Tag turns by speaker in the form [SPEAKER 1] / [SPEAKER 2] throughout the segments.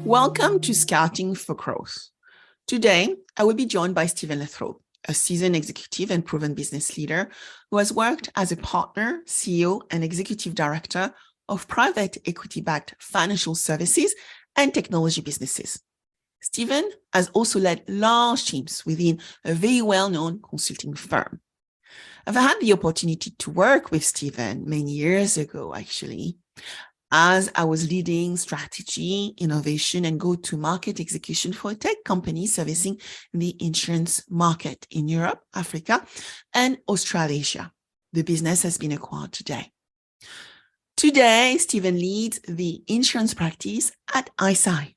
[SPEAKER 1] Welcome to Scouting for Growth. Today, I will be joined by Stephen Lathrope, a seasoned executive and proven business leader who has worked as a partner, CEO, and executive director of private equity-backed financial services and technology businesses. Stephen has also led large teams within a very well-known consulting firm. I've had the opportunity to work with Stephen many years ago, actually, as I was leading strategy, innovation, and go-to-market execution for a tech company servicing the insurance market in Europe, Africa, and Australasia. The business has been acquired today. Today, Stephen leads the insurance practice at ICEYE,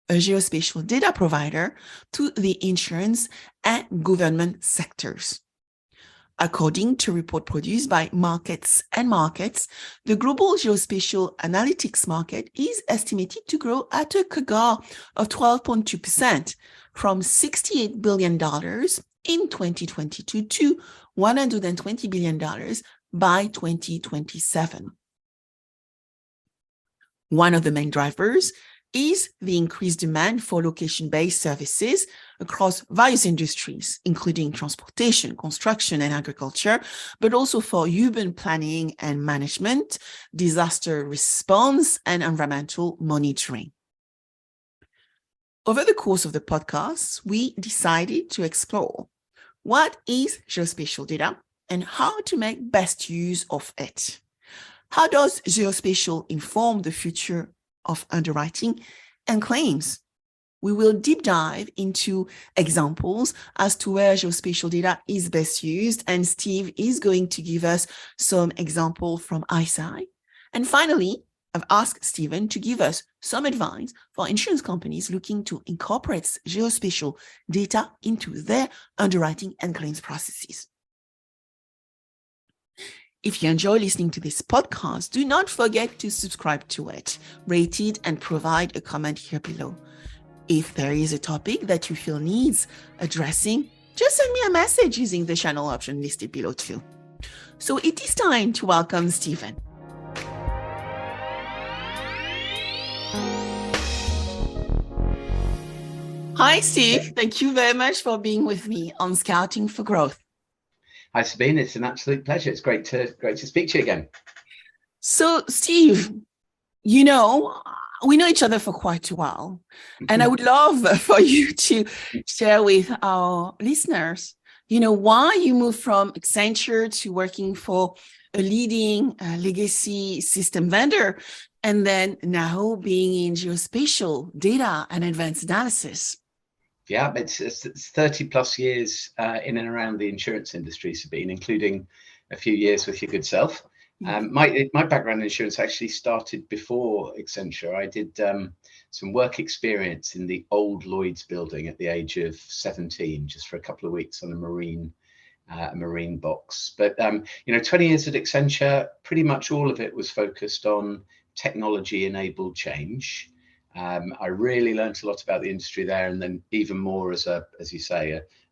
[SPEAKER 1] a geospatial data provider to the insurance and government sectors. According to a report produced by MarketsandMarkets, the global geospatial analytics market is estimated to grow at a CAGR of 12.2% from $68 billion in 2022 to $120 billion by 2027. One of the main drivers is the increased demand for location-based services across various industries, including transportation, construction, and agriculture, but also for urban planning and management, disaster response, and environmental monitoring. Over the course of the podcast, we decided to explore what is geospatial data and how to make best use of it. How does geospatial inform the future of underwriting and claims? We will deep dive into examples as to where geospatial data is best used, and Steve is going to give us some examples from ICEYE. And finally, I've asked Stephen to give us some advice for insurance companies looking to incorporate geospatial data into their underwriting and claims processes. If you enjoy listening to this podcast, do not forget to subscribe to it, rate it, and provide a comment here below. If there is a topic that you feel needs addressing, just send me a message using the channel option listed below too. So it is time to welcome Stephen. Hi, Steve. Thank you very much for being with me on Scouting for Growth.
[SPEAKER 2] Hi, Sabine. It's an absolute pleasure. It's great to speak to you again.
[SPEAKER 1] So, Steve, we know each other for quite a while, and I would love for you to share with our listeners, why you moved from Accenture to working for a leading legacy system vendor, and then now being in geospatial data and advanced analysis.
[SPEAKER 2] Yeah, it's 30 plus years in and around the insurance industry, Sabine, including a few years with your good self. My background in insurance actually started before Accenture. I did some work experience in the old Lloyd's building at the age of 17, just for a couple of weeks on a marine box. But 20 years at Accenture, pretty much all of it was focused on technology-enabled change. I really learned a lot about the industry there, and then even more as a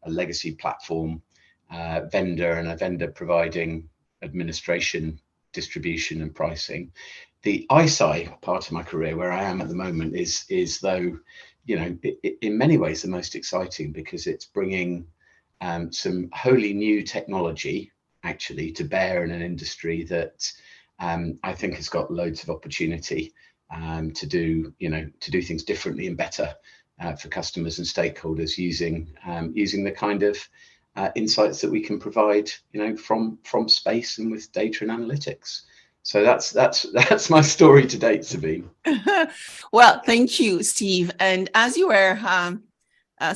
[SPEAKER 2] legacy platform vendor, and a vendor providing administration, distribution, and pricing. The ICEYE part of my career, where I am at the moment, is though, in many ways the most exciting, because it's bringing some wholly new technology actually to bear in an industry that I think has got loads of opportunity to do things differently and better for customers and stakeholders using the kind of insights that we can provide, from space and with data and analytics. So that's my story to date, Sabine.
[SPEAKER 1] Well, thank you, Steve. And as you were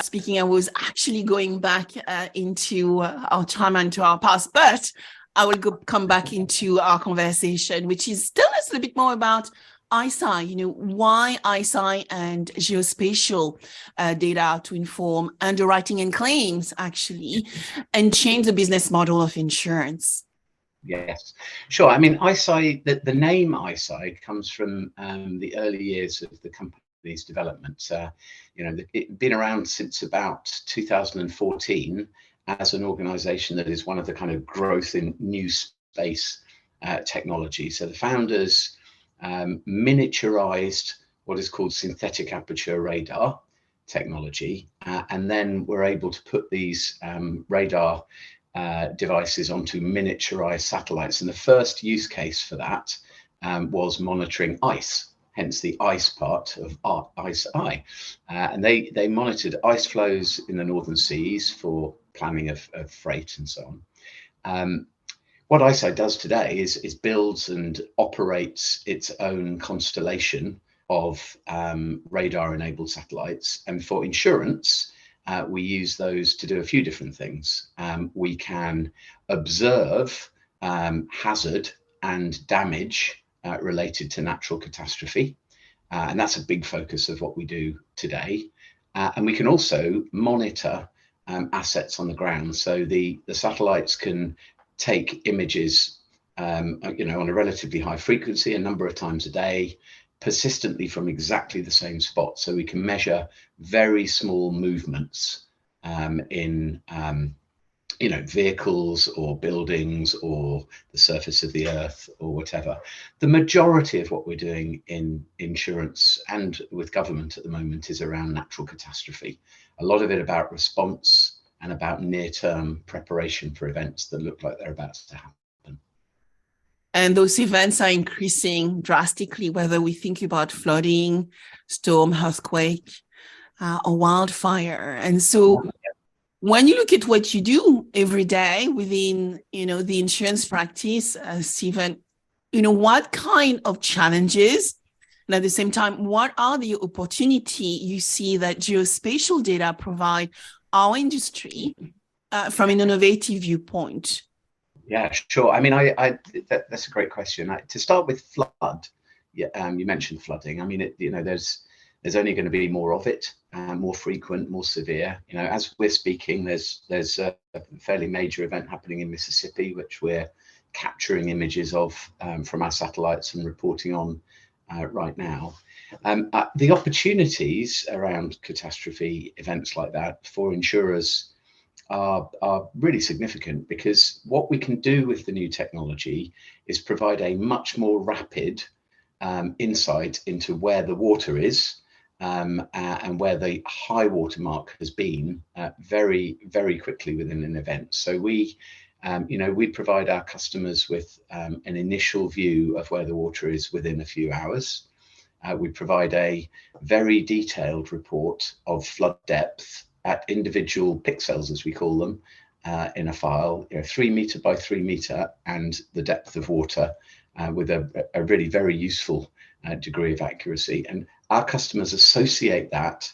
[SPEAKER 1] speaking, I was actually going back into our time and to our past, but I will come back into our conversation, which is tell us a little bit more about ICEYE, why ICEYE and geospatial data to inform underwriting and claims, actually, and change the business model of insurance.
[SPEAKER 2] Yes, sure. I mean, ICEYE, the name ICEYE comes from the early years of the company these developments. It's been around since about 2014 as an organization that is one of the kind of growth in new space technology. So the founders miniaturized what is called synthetic aperture radar technology, and then we're able to put these radar devices onto miniaturized satellites. And the first use case for that was monitoring ice, hence the ice part of ICEYE. And they monitored ice flows in the northern seas for planning of freight and so on. What ICEYE does today is builds and operates its own constellation of radar-enabled satellites. And for insurance, we use those to do a few different things. We can observe hazard and damage related to natural catastrophe. And that's a big focus of what we do today. And we can also monitor assets on the ground. So the satellites can take images on a relatively high frequency, a number of times a day, persistently from exactly the same spot. So we can measure very small movements in vehicles or buildings or the surface of the earth or whatever. The majority of what we're doing in insurance and with government at the moment is around natural catastrophe. A lot of it about response and about near-term preparation for events that look like they're about to happen.
[SPEAKER 1] And those events are increasing drastically, whether we think about flooding, storm, earthquake, or wildfire. And so when you look at what you do every day within, the insurance practice, Stephen, what kind of challenges, and at the same time, what are the opportunity you see that geospatial data provide our industry from an innovative viewpoint?
[SPEAKER 2] Yeah, sure. I mean, that's a great question. To start with flood, you mentioned flooding. I mean, there's only going to be more of it, more frequent, more severe. As we're speaking, there's a fairly major event happening in Mississippi, which we're capturing images of from our satellites and reporting on right now. The opportunities around catastrophe events like that for insurers are really significant, because what we can do with the new technology is provide a much more rapid insight into where the water is and where the high water mark has been very, very quickly within an event. So we provide our customers with an initial view of where the water is within a few hours. We provide a very detailed report of flood depth at individual pixels, as we call them, in a file, 3 meter by 3 meter, and the depth of water with a really very useful degree of accuracy. And our customers associate that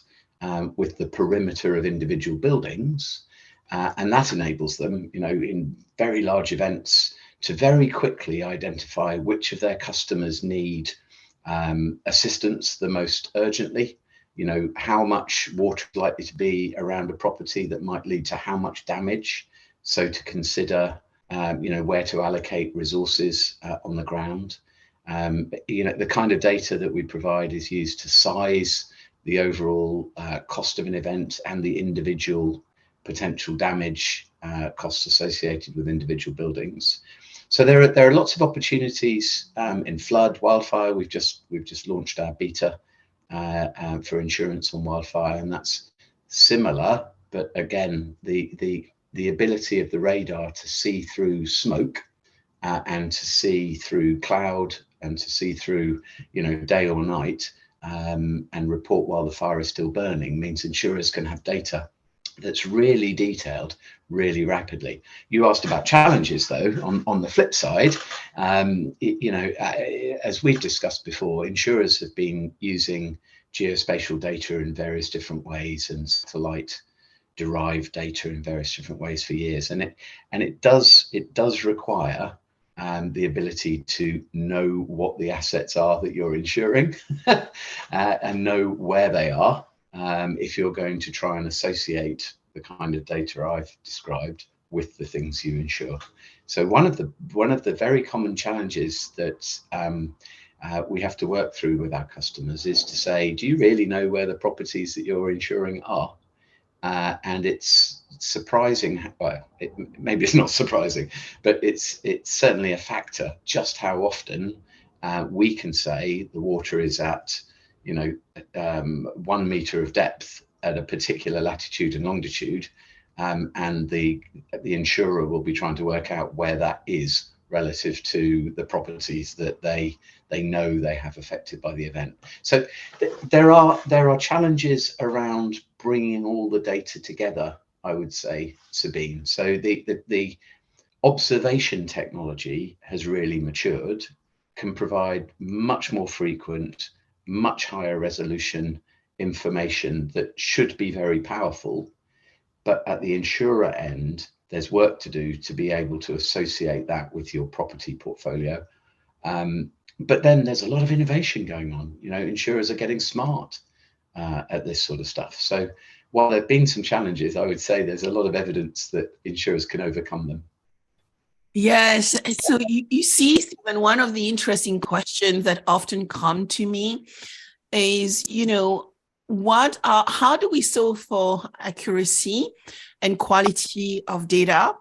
[SPEAKER 2] with the perimeter of individual buildings, and that enables them, in very large events, to very quickly identify which of their customers need assistance the most urgently. How much water is likely to be around a property that might lead to how much damage. So to consider, where to allocate resources on the ground. The kind of data that we provide is used to size the overall cost of an event and the individual potential damage costs associated with individual buildings. So there are lots of opportunities in flood, wildfire. We've just launched our beta for insurance on wildfire, and that's similar, but again, the ability of the radar to see through smoke and to see through cloud and to see through day or night and report while the fire is still burning means insurers can have data that's really detailed really rapidly. You asked about challenges, though. On the flip side, as we've discussed before, insurers have been using geospatial data in various different ways and satellite derived data in various different ways for years, and it does require the ability to know what the assets are that you're insuring and know where they are. If you're going to try and associate the kind of data I've described with the things you insure. So one of the very common challenges that we have to work through with our customers is to say, do you really know where the properties that you're insuring are? And it's surprising, well, maybe it's not surprising, but it's certainly a factor just how often we can say the water is at 1 meter of depth at a particular latitude and longitude, and the insurer will be trying to work out where that is relative to the properties that they know they have affected by the event. So there are challenges around bringing all the data together, I would say, Sabine. So the observation technology has really matured, can provide much more frequent, much higher resolution information that should be very powerful. But at the insurer end, there's work to do to be able to associate that with your property portfolio. But then there's a lot of innovation going on. Insurers are getting smart at this sort of stuff. So while there have been some challenges, I would say there's a lot of evidence that insurers can overcome them.
[SPEAKER 1] Yes. So you see, Stephen, one of the interesting questions that often come to me is, how do we solve for accuracy and quality of data?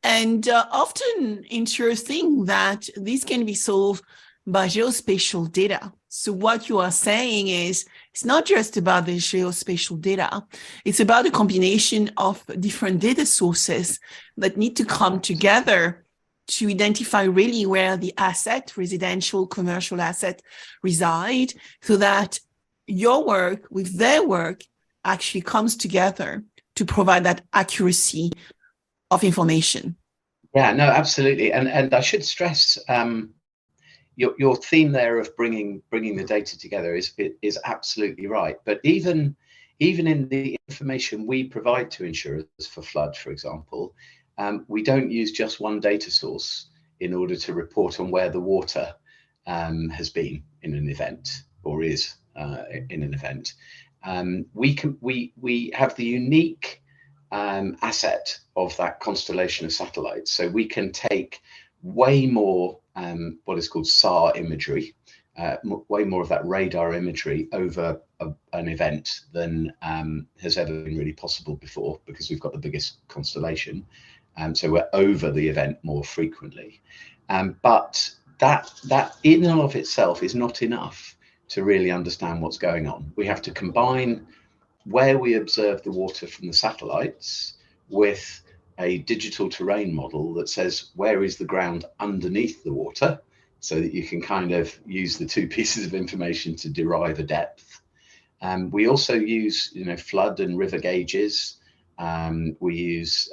[SPEAKER 1] And often insurers think that this can be solved by geospatial data. So what you are saying is it's not just about the geospatial data. It's about a combination of different data sources that need to come together to identify really where the asset, residential, commercial asset reside, so that your work with their work actually comes together to provide that accuracy of information.
[SPEAKER 2] Yeah, no, absolutely. And I should stress your theme there of bringing the data together is absolutely right. But even in the information we provide to insurers for flood, for example, we don't use just one data source in order to report on where the water has been in an event or is in an event. We have the unique asset of that constellation of satellites, so we can take way more what is called SAR imagery, way more of that radar imagery over an event than has ever been really possible before, because we've got the biggest constellation. So we're over the event more frequently. But that in and of itself is not enough to really understand what's going on. We have to combine where we observe the water from the satellites with a digital terrain model that says where is the ground underneath the water, so that you can kind of use the two pieces of information to derive a depth. We also use flood and river gauges. We use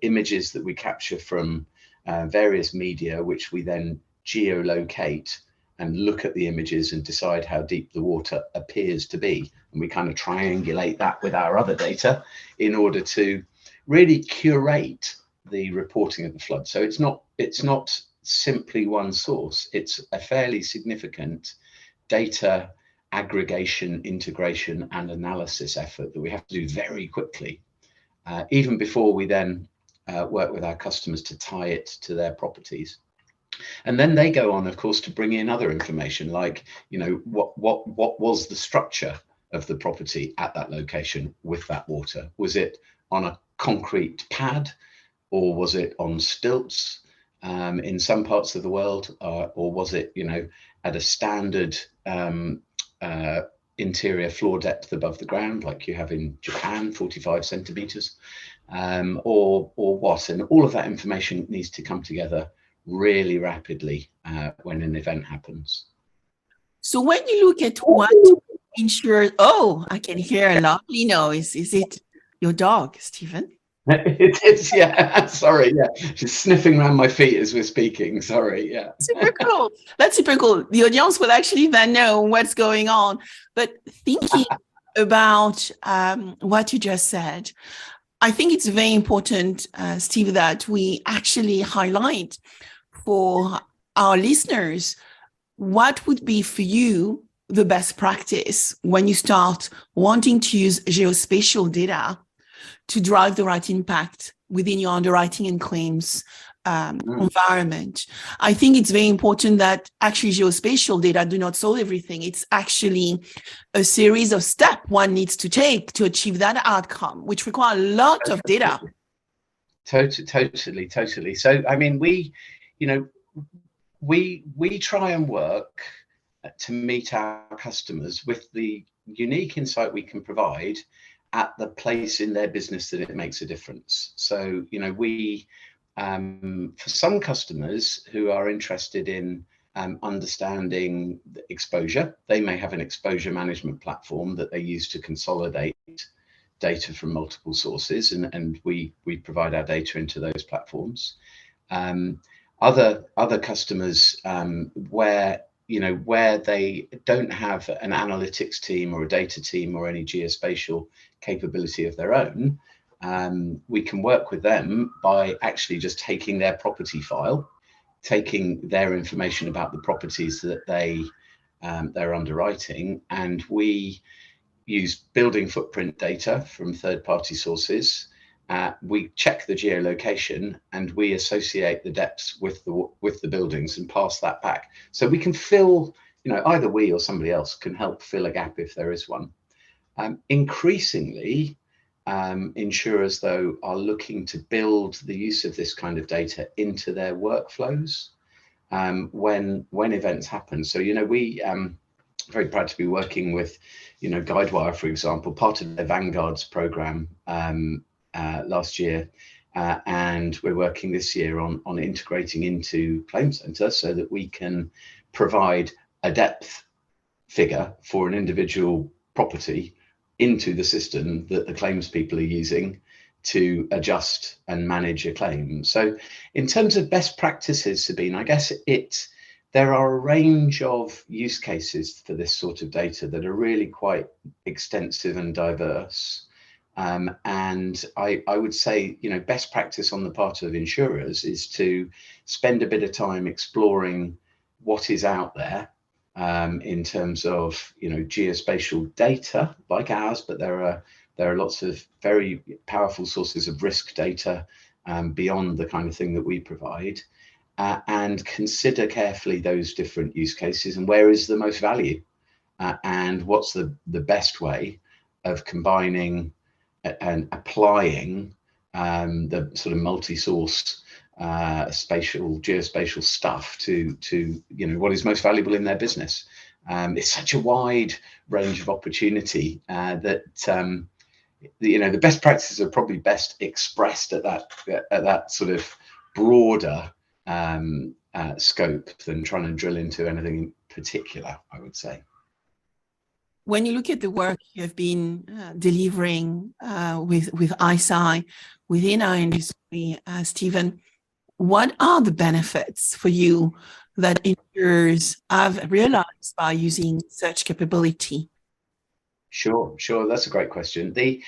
[SPEAKER 2] images that we capture from various media, which we then geolocate and look at the images and decide how deep the water appears to be. And we kind of triangulate that with our other data in order to really curate the reporting of the flood. So it's not simply one source. It's a fairly significant data aggregation, integration, and analysis effort that we have to do very quickly, even before we then work with our customers to tie it to their properties. And then they go on, of course, to bring in other information, like what was the structure of the property at that location with that water? Was it on a concrete pad, or was it on stilts in some parts of the world, or was it at a standard interior floor depth above the ground, like you have in Japan, 45 centimeters, or what? And all of that information needs to come together really rapidly when an event happens.
[SPEAKER 1] So when you look at what insurers, I can hear a lovely noise. Is it your dog, Stephen?
[SPEAKER 2] It is, yeah. Sorry, yeah. She's sniffing around my feet as we're speaking. Sorry, yeah.
[SPEAKER 1] Super cool. That's super cool. The audience will actually then know what's going on. But thinking about what you just said, I think it's very important, Steve, that we actually highlight for our listeners what would be for you the best practice when you start wanting to use geospatial data to drive the right impact within your underwriting and claims environment. I think it's very important that actually geospatial data do not solve everything. It's actually a series of steps one needs to take to achieve that outcome, which require a lot of data.
[SPEAKER 2] Totally. So, I mean, we try and work to meet our customers with the unique insight we can provide at the place in their business that it makes a difference. So, for some customers who are interested in understanding the exposure, they may have an exposure management platform that they use to consolidate data from multiple sources, and we provide our data into those platforms. Other customers where they don't have an analytics team or a data team or any geospatial capability of their own, we can work with them by actually just taking their property file, taking their information about the properties that they're underwriting, and we use building footprint data from third-party sources. We check the geolocation and we associate the depths with the buildings and pass that back. So we can fill, either we or somebody else can help fill a gap if there is one. Increasingly, insurers, though, are looking to build the use of this kind of data into their workflows when events happen. So, we very proud to be working with, Guidewire, for example, part of their Vanguards program last year, and we're working this year on integrating into Claim Center so that we can provide a depth figure for an individual property into the system that the claims people are using to adjust and manage a claim. So in terms of best practices, Sabine, I guess there are a range of use cases for this sort of data that are really quite extensive and diverse. And I would say, best practice on the part of insurers is to spend a bit of time exploring what is out there in terms of, geospatial data like ours, but there are lots of very powerful sources of risk data beyond the kind of thing that we provide. And consider carefully those different use cases and where is the most value and what's the best way of combining and applying the sort of multi-source geospatial stuff to what is most valuable in their business. It's such a wide range of opportunity that the best practices are probably best expressed at that sort of broader scope than trying to drill into anything in particular, I would say.
[SPEAKER 1] When you look at the work you have been delivering with ICEYE within our industry, Stephen, what are the benefits for you that insurers have realized by using such capability?
[SPEAKER 2] Sure. That's a great question. At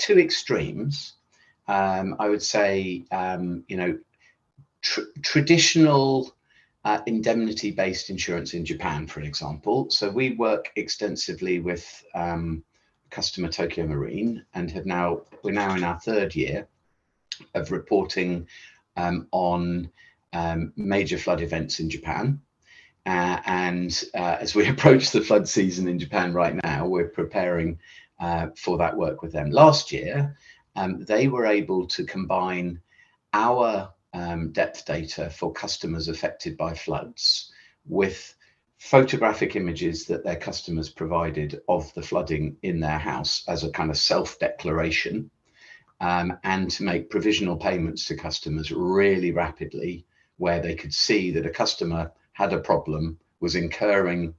[SPEAKER 2] two extremes, I would say, traditional indemnity-based insurance in Japan, for example. So we work extensively with customer Tokyo Marine, and we're now in our third year of reporting on major flood events in Japan. And as we approach the flood season in Japan right now, we're preparing for that work with them. Last year, they were able to combine our depth data for customers affected by floods with photographic images that their customers provided of the flooding in their house as a kind of self-declaration, and to make provisional payments to customers really rapidly, where they could see that a customer had a problem, was incurring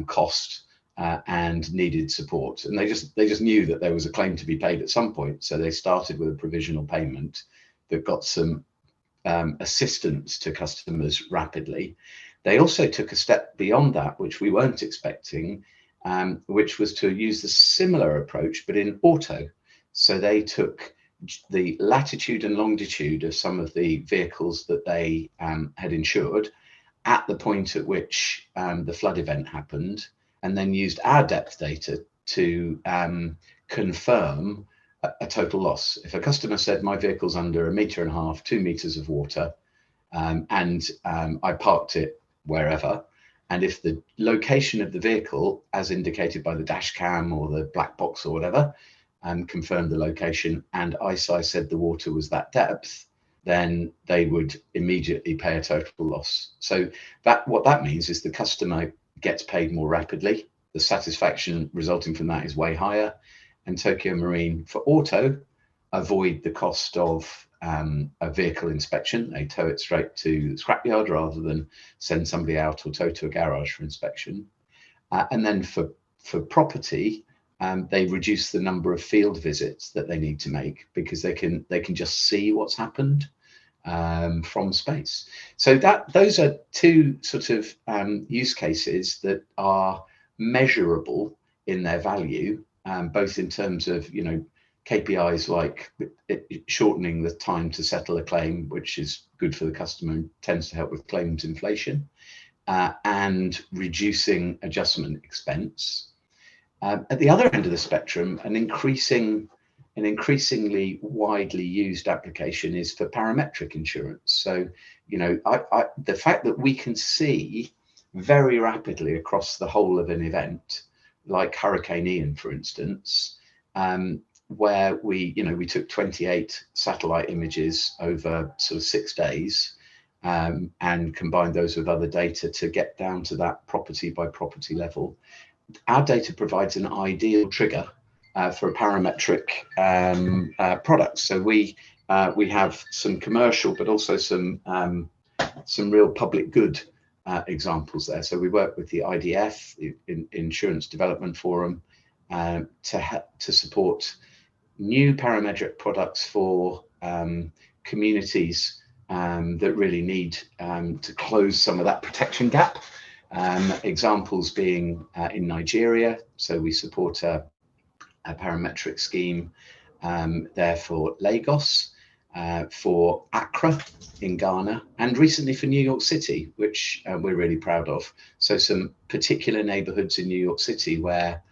[SPEAKER 2] cost, and needed support, and they just knew that there was a claim to be paid at some point. So they started with a provisional payment that got some assistance to customers rapidly. They also took a step beyond that, which we weren't expecting, which was to use the similar approach but in auto. So they took the latitude and longitude of some of the vehicles that they had insured at the point at which the flood event happened, and then used our depth data to confirm a total loss. If a customer said my vehicle's under 1.5 meters, 2 meters of water, and I parked it wherever, and if the location of the vehicle, as indicated by the dash cam or the black box or whatever, confirmed the location, and ICEYE said the water was that depth, then they would immediately pay a total loss. So what that means is the customer gets paid more rapidly. The satisfaction resulting from that is way higher. And Tokyo Marine, for auto, avoid the cost of a vehicle inspection. They tow it straight to the scrapyard rather than send somebody out or tow to a garage for inspection. And then for property, they reduce the number of field visits that they need to make, because they can just see what's happened from space. So those are two sort of use cases that are measurable in their value, both in terms of, you know, KPIs like shortening the time to settle a claim, which is good for the customer and tends to help with claims inflation, and reducing adjustment expense. At the other end of the spectrum, an increasingly widely used application is for parametric insurance. So, you know, the fact that we can see very rapidly across the whole of an event, like Hurricane Ian, for instance, where we took 28 satellite images over sort of 6 days, and combined those with other data to get down to that property by property level. Our data provides an ideal trigger for a parametric product. So we have some commercial, but also some real public good examples there. So we work with the IDF, the Insurance Development Forum, to support new parametric products for communities that really need to close some of that protection gap. Examples being in Nigeria, so we support a parametric scheme there for Lagos, for Accra in Ghana, and recently for New York City, which we're really proud of. So some particular neighborhoods in New York City where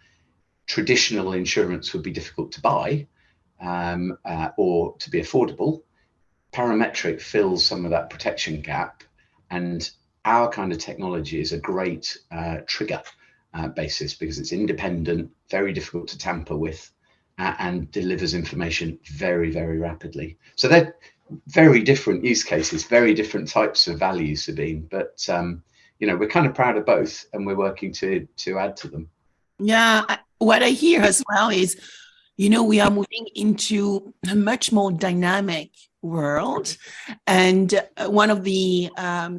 [SPEAKER 2] traditional insurance would be difficult to buy or to be affordable. Parametric fills some of that protection gap, and our kind of technology is a great trigger basis, because it's independent, very difficult to tamper with, and delivers information very, very rapidly. So they're very different use cases, very different types of value, Sabine, but you know, we're kind of proud of both, and we're working to add to them.
[SPEAKER 1] Yeah, what I hear as well is, you know, we are moving into a much more dynamic world. And one of the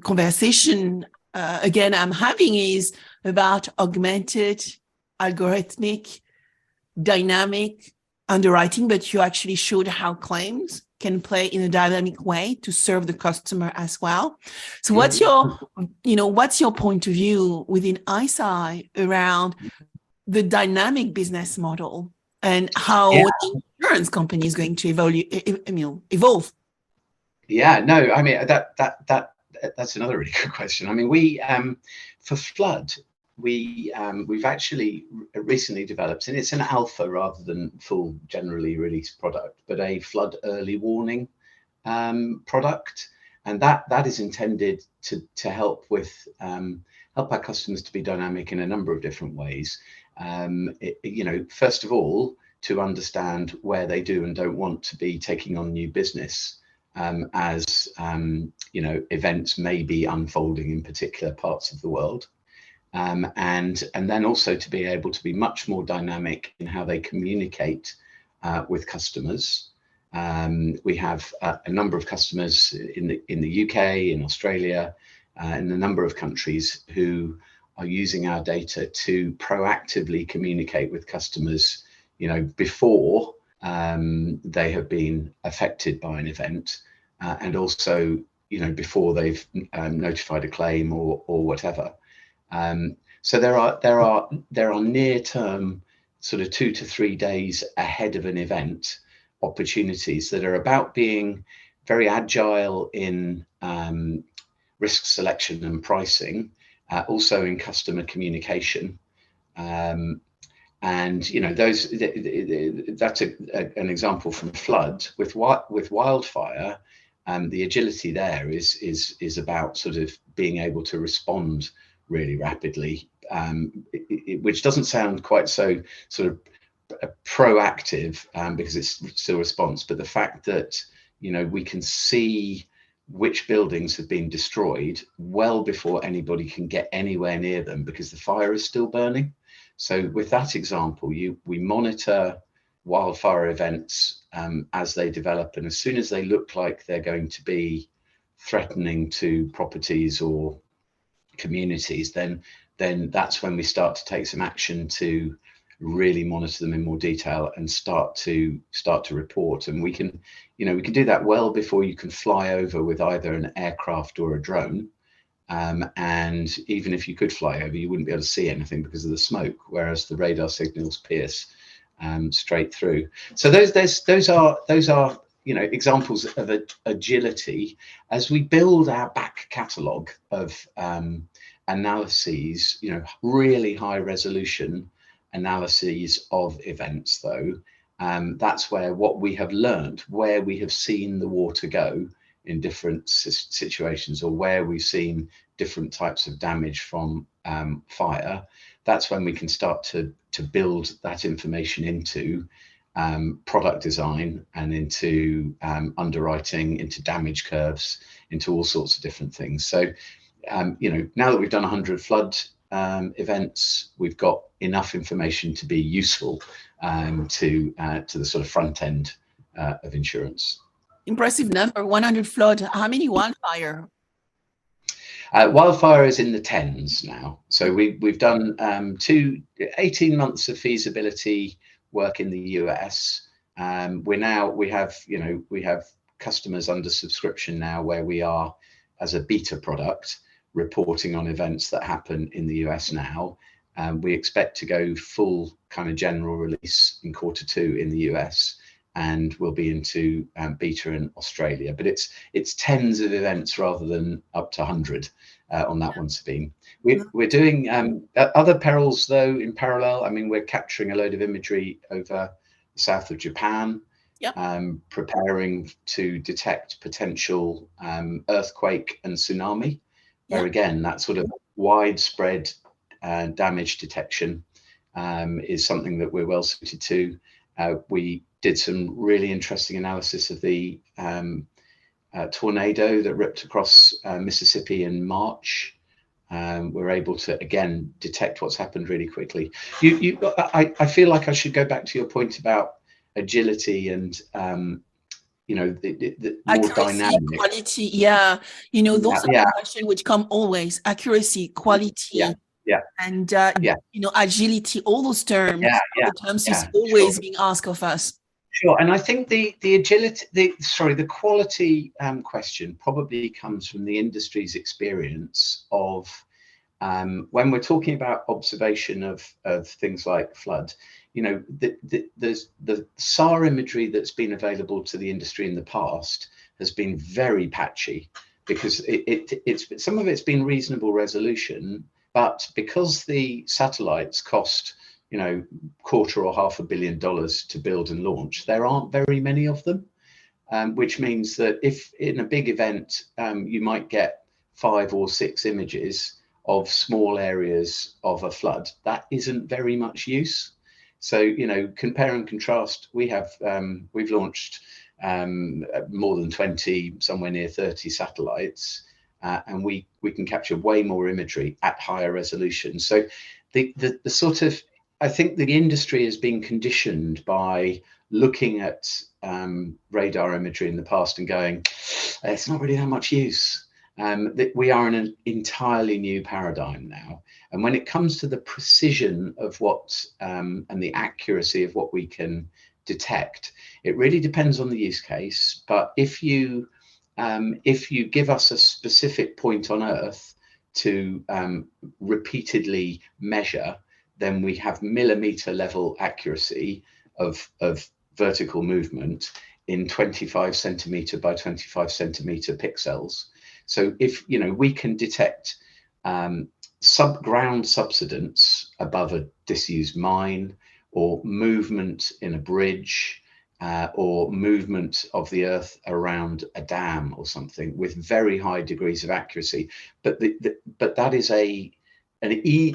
[SPEAKER 1] conversation, again, I'm having is about augmented, algorithmic, dynamic underwriting, but you actually showed how claims can play in a dynamic way to serve the customer as well. So what's your point of view within ICEYE around the dynamic business model and how the insurance company is going to evolve?
[SPEAKER 2] Yeah, no, I mean, that's another really good question. I mean, we for flood, we've actually recently developed, and it's an alpha rather than full generally released product, but a flood early warning product, and that is intended to help with help our customers to be dynamic in a number of different ways. You know, first of all, to understand where they do and don't want to be taking on new business, as you know, events may be unfolding in particular parts of the world, and then also to be able to be much more dynamic in how they communicate with customers. We have a number of customers in the UK, in Australia, in a number of countries who are using our data to proactively communicate with customers, you know, before they have been affected by an event, and also, you know, before they've notified a claim or whatever. So there are near-term, sort of 2 to 3 days ahead of an event, opportunities that are about being very agile in risk selection and pricing, also in customer communication, And those that's an example from flood. With wildfire, the agility there is about sort of being able to respond really rapidly, which doesn't sound quite so sort of proactive, because it's still response. But the fact that we can see which buildings have been destroyed well before anybody can get anywhere near them because the fire is still burning. So with that example, we monitor wildfire events as they develop, and as soon as they look like they're going to be threatening to properties or communities, then that's when we start to take some action to really monitor them in more detail and start to report. And we can do that well before you can fly over with either an aircraft or a drone. And even if you could fly over, you wouldn't be able to see anything because of the smoke, whereas the radar signals pierce straight through. So those are examples of agility. As we build our back catalogue of analyses, really high resolution analyses of events, though, that's where what we have learned, where we have seen the water go in different situations, or where we've seen different types of damage from fire, that's when we can start to build that information into product design and into underwriting, into damage curves, into all sorts of different things. So now that we've done 100 flood events, we've got enough information to be useful to the sort of front end of insurance.
[SPEAKER 1] Impressive number, 100 flood. How many wildfire?
[SPEAKER 2] Wildfire is in the tens now. So we've done 18 months of feasibility work in the US. We have customers under subscription now where we are, as a beta product, reporting on events that happen in the US now. We expect to go full kind of general release in Q2 in the US, and we'll be into beta in Australia. But it's tens of events rather than up to 100 on that one, Sabine. We're doing other perils though in parallel. I mean, we're capturing a load of imagery over the south of Japan, preparing to detect potential earthquake and tsunami, where again, that sort of widespread damage detection is something that we're well suited to. We did some really interesting analysis of the tornado that ripped across Mississippi in March. We're able to again detect what's happened really quickly. I feel like I should go back to your point about agility and the more dynamic
[SPEAKER 1] quality. Those are questions which come always: accuracy, quality, and agility. All those terms, is always being asked of us.
[SPEAKER 2] Sure, and I think the agility, the quality question probably comes from the industry's experience of when we're talking about observation of things like flood. There's the SAR imagery that's been available to the industry in the past has been very patchy, because it's some of it's been reasonable resolution, but because the satellites cost $250 or $500 million to build and launch, there aren't very many of them, which means that if in a big event you might get 5 or 6 images of small areas of a flood, that isn't very much use. So compare and contrast. We've launched more than 20, somewhere near 30 satellites, and we can capture way more imagery at higher resolution. So the sort of, I think the industry has been conditioned by looking at radar imagery in the past and going, it's not really that much use. We are in an entirely new paradigm now. And when it comes to the precision of what and the accuracy of what we can detect, it really depends on the use case. But if you give us a specific point on Earth to repeatedly measure, then we have millimeter level accuracy of vertical movement in 25 centimeter by 25 centimeter pixels. So if we can detect ground subsidence above a disused mine, or movement in a bridge, or movement of the earth around a dam or something, with very high degrees of accuracy. But that is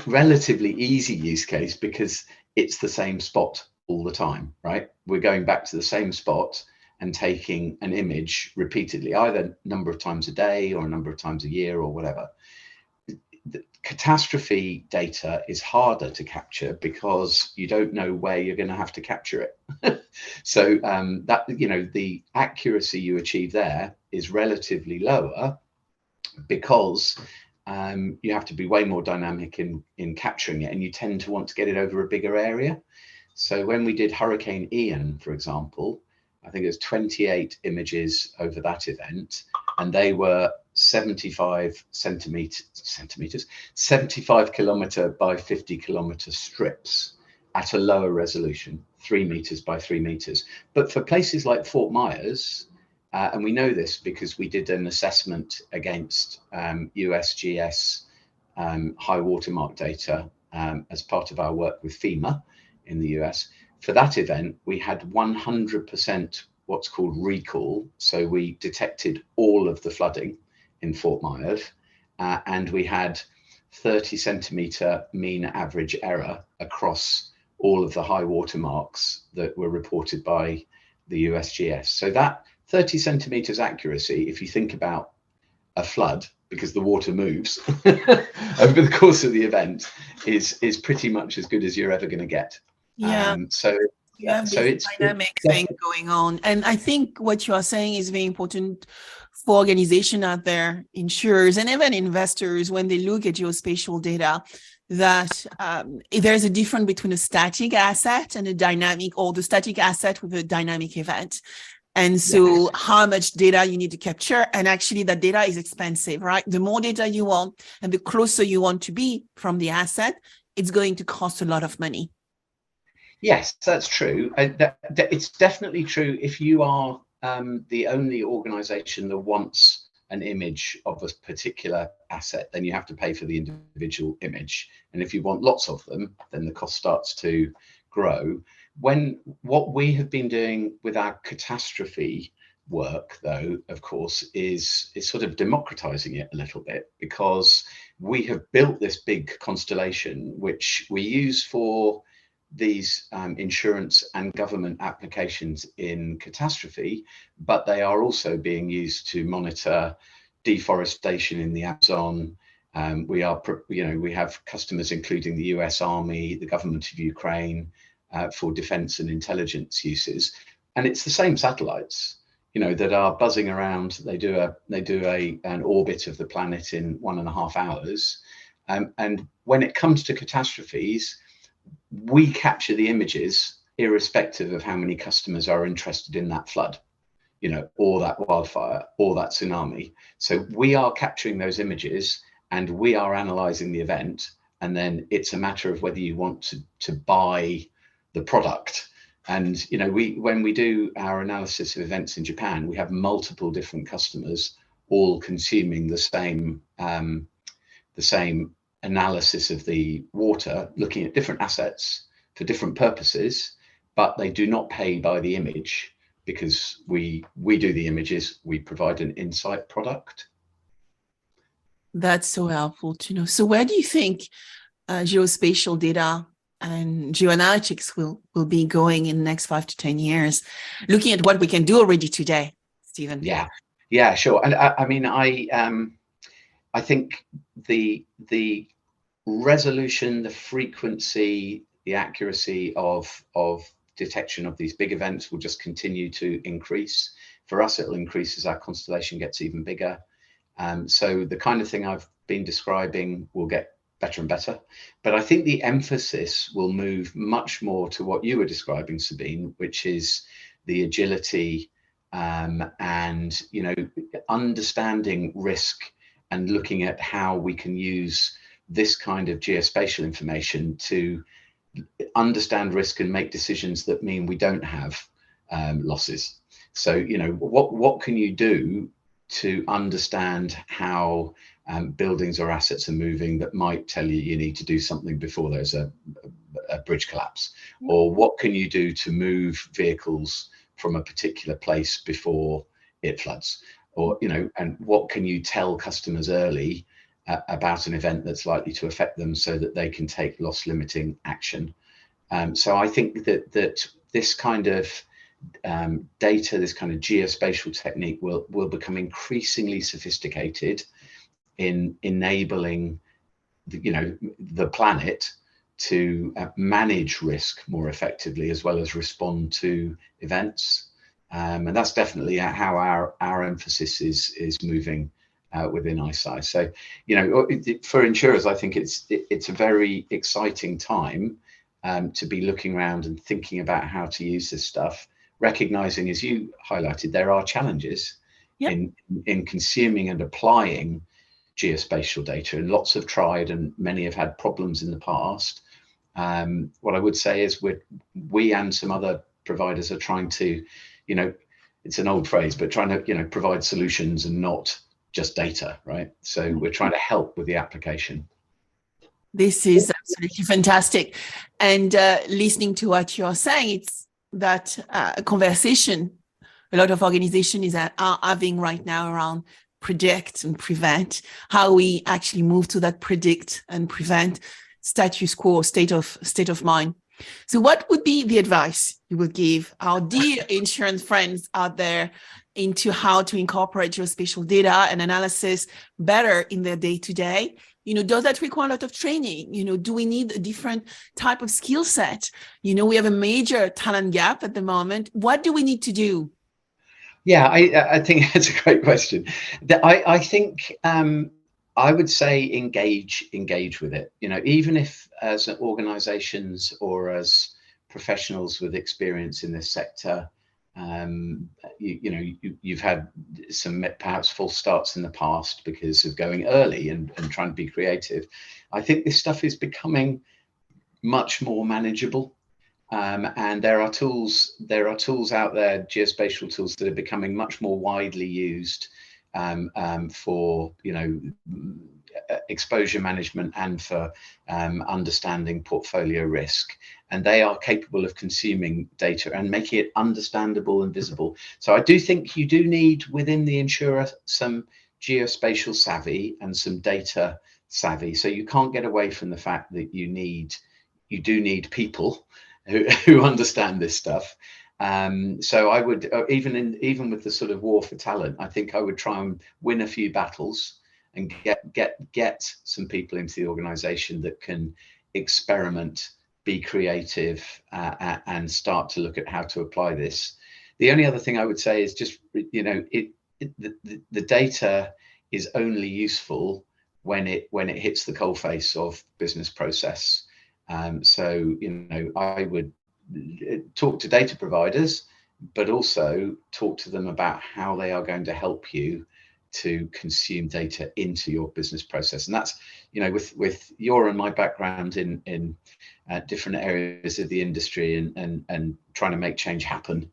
[SPEAKER 2] relatively easy use case, because it's the same spot all the time, right? We're going back to the same spot and taking an image repeatedly, either a number of times a day or a number of times a year or whatever. The catastrophe data is harder to capture because you don't know where you're going to have to capture it. So that, the accuracy you achieve there is relatively lower, because you have to be way more dynamic in capturing it, and you tend to want to get it over a bigger area. So when we did Hurricane Ian, for example, I think it was 28 images over that event, and they were 75 centimeters, 75 kilometer by 50 kilometer strips at a lower resolution, 3 meters by 3 meters. But for places like Fort Myers, and we know this because we did an assessment against USGS high watermark data as part of our work with FEMA in the US. For that event, we had 100% what's called recall. So we detected all of the flooding in Fort Myers, and we had 30 centimeter mean average error across all of the high water marks that were reported by the USGS. So that 30 centimeters accuracy, if you think about a flood, because the water moves over the course of the event, is pretty much as good as you're ever going to get.
[SPEAKER 1] Yeah. You have this dynamic thing going on. And I think what you are saying is very important for organizations out there, insurers, and even investors, when they look at geospatial data, that there's a difference between a static asset and a dynamic, or the static asset with a dynamic event. And so how much data you need to capture, and actually that data is expensive, right? The more data you want and the closer you want to be from the asset, it's going to cost a lot of money.
[SPEAKER 2] Yes, that's true. It's definitely true if you are the only organization that wants an image of a particular asset, then you have to pay for the individual image. And if you want lots of them, then the cost starts to grow. What we have been doing with our catastrophe work, though, of course, is sort of democratizing it a little bit, because we have built this big constellation, which we use for these insurance and government applications in catastrophe, but they are also being used to monitor deforestation in the Amazon. We have customers including the US Army, the government of Ukraine, for defense and intelligence uses. And it's the same satellites, that are buzzing around. They do an orbit of the planet in 1.5 hours. And when it comes to catastrophes, we capture the images irrespective of how many customers are interested in that flood, or that wildfire or that tsunami. So we are capturing those images and we are analyzing the event. And then it's a matter of whether you want to buy the product. And, when we do our analysis of events in Japan, we have multiple different customers all consuming the same analysis of the water, looking at different assets for different purposes, but they do not pay by the image, because we do the images, we provide an insight product.
[SPEAKER 1] That's so helpful to know. So where do you think geospatial data and geoanalytics will be going in the next 5 to 10 years, looking at what we can do already today, Stephen?
[SPEAKER 2] Yeah, sure. And I think the resolution, the frequency, the accuracy of detection of these big events will just continue to increase. For us, it'll increase as our constellation gets even bigger. So the kind of thing I've been describing will get better and better. But I think the emphasis will move much more to what you were describing, Sabine, which is the agility and understanding risk, and looking at how we can use this kind of geospatial information to understand risk and make decisions that mean we don't have losses. So, what can you do to understand how buildings or assets are moving that might tell you need to do something before there's a a bridge collapse, or what can you do to move vehicles from a particular place before it floods, or and what can you tell customers early about an event that's likely to affect them so that they can take loss limiting action. So I think that this kind of data, this kind of geospatial technique will become increasingly sophisticated in enabling the planet to manage risk more effectively, as well as respond to events. And that's definitely how our emphasis is moving within ICEYE. So, for insurers, I think it's a very exciting time to be looking around and thinking about how to use this stuff, recognizing, as you highlighted, there are challenges in consuming and applying geospatial data, and lots have tried and many have had problems in the past. What I would say is we and some other providers are trying to, it's an old phrase, but trying to, provide solutions and not just data, right? So we're trying to help with the application.
[SPEAKER 1] This is absolutely fantastic. And listening to what you're saying, it's that conversation a lot of organizations are having right now around predict and prevent, how we actually move to that predict and prevent status quo, state of mind. So what would be the advice you would give our dear insurance friends out there into how to incorporate geospatial data and analysis better in their day-to-day? Does that require a lot of training? Do we need a different type of skill set? We have a major talent gap at the moment. What do we need to do?
[SPEAKER 2] Yeah, I think that's a great question. I think I would say engage with it. Even if as organizations or as professionals with experience in this sector, you've had some perhaps false starts in the past because of going early and trying to be creative. I think this stuff is becoming much more manageable. And there are tools out there, geospatial tools, that are becoming much more widely used for exposure management and for understanding portfolio risk, and they are capable of consuming data and making it understandable and visible. So I do think you do need within the insurer some geospatial savvy and some data savvy. So you can't get away from the fact that you do need people who understand this stuff. So I would, even with the sort of war for talent, I think I would try and win a few battles and get some people into the organization that can experiment, be creative, and start to look at how to apply this. The only other thing I would say is just, the data is only useful when it hits the coalface of business process. So, I would talk to data providers, but also talk to them about how they are going to help you to consume data into your business process. And that's, with your and my background in different areas of the industry and trying to make change happen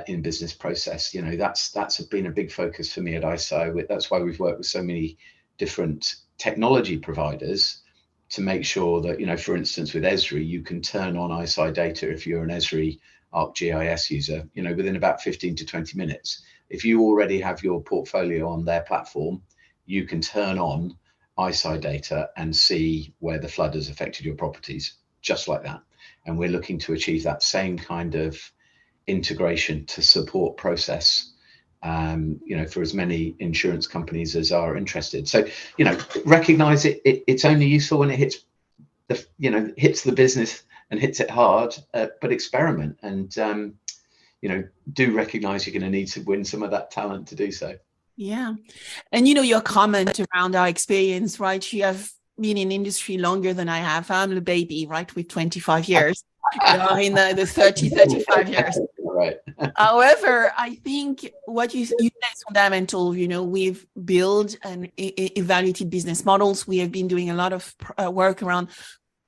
[SPEAKER 2] in business process, that's been a big focus for me at ICEYE. That's why we've worked with so many different technology providers to make sure that, for instance, with Esri, you can turn on ICEYE data if you're an Esri ArcGIS user, within about 15 to 20 minutes. If you already have your portfolio on their platform, you can turn on ICEYE data and see where the flood has affected your properties, just like that. And we're looking to achieve that same kind of integration to support process, for as many insurance companies as are interested. So, recognize it's only useful when it hits the business and hits it hard, but experiment and, do recognize you're going to need to win some of that talent to do so. Yeah.
[SPEAKER 1] And, your comment around our experience, right? You have been in industry longer than I have. I'm a baby, right? With 25 years, in the 35 years.
[SPEAKER 2] Right.
[SPEAKER 1] However, I think what you said is fundamental. We've built and evaluated business models. We have been doing a lot of work around,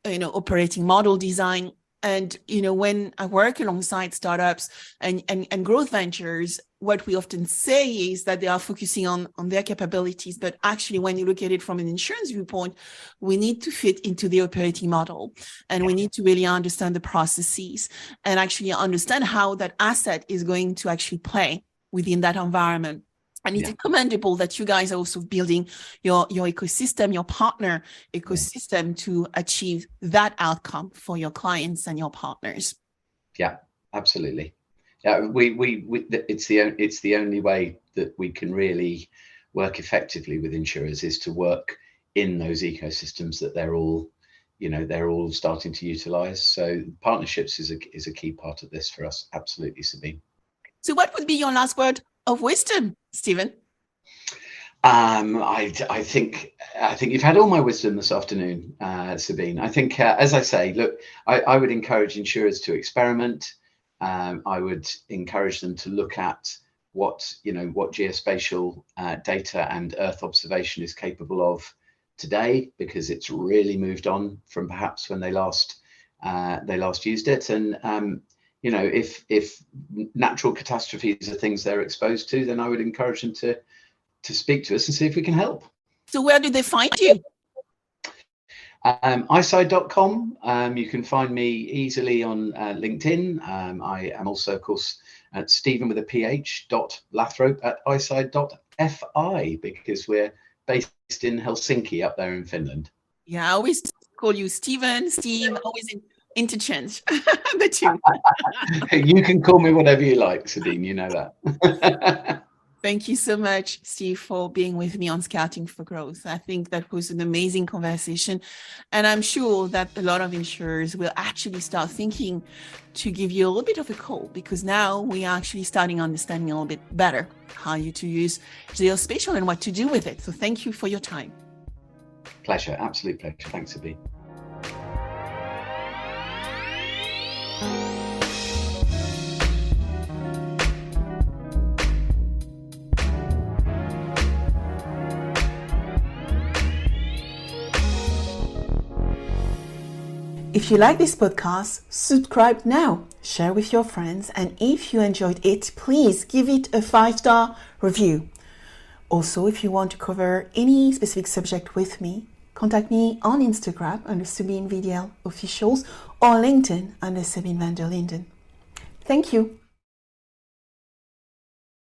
[SPEAKER 1] operating model design. And, when I work alongside startups and growth ventures, what we often say is that they are focusing on their capabilities. But actually, when you look at it from an insurance viewpoint, we need to fit into the operating model, and we need to really understand the processes and actually understand how that asset is going to actually play within that environment. And it's commendable that you guys are also building your ecosystem, your partner ecosystem to achieve that outcome for your clients and your partners.
[SPEAKER 2] Yeah, absolutely. Yeah, it's the only way that we can really work effectively with insurers is to work in those ecosystems that they're all starting to utilize. So partnerships is a key part of this for us. Absolutely, Sabine.
[SPEAKER 1] So what would be your last word of wisdom, Stephen?
[SPEAKER 2] I think you've had all my wisdom this afternoon, Sabine. I think, as I say, look, I would encourage insurers to experiment. I would encourage them to look at what geospatial data and Earth observation is capable of today, because it's really moved on from perhaps when they last used it. And if natural catastrophes are things they're exposed to, then I would encourage them to speak to us and see if we can help.
[SPEAKER 1] So where do they find you?
[SPEAKER 2] ICEYE.com. You can find me easily on LinkedIn. I am also, of course, at Stephen with a PH .Lathrope at ICEYE.fi, because we're based in Helsinki up there in Finland.
[SPEAKER 1] Yeah, I always call you Stephen, Steve, always interchange the two.
[SPEAKER 2] You can call me whatever you like, Sabine, you know that.
[SPEAKER 1] Thank you so much, Steve, for being with me on Scouting for Growth. I think that was an amazing conversation. And I'm sure that a lot of insurers will actually start thinking to give you a little bit of a call, because now we are actually starting understanding a little bit better how to use geospatial and what to do with it. So thank you for your time.
[SPEAKER 2] Pleasure, absolute pleasure. Thanks, Sabine.
[SPEAKER 1] If you like this podcast, subscribe now, share with your friends, and if you enjoyed it, please give it a 5-star review. Also, if you want to cover any specific subject with me, contact me on Instagram under Sabine VdL Officials or LinkedIn under Sabine VdL. Thank you.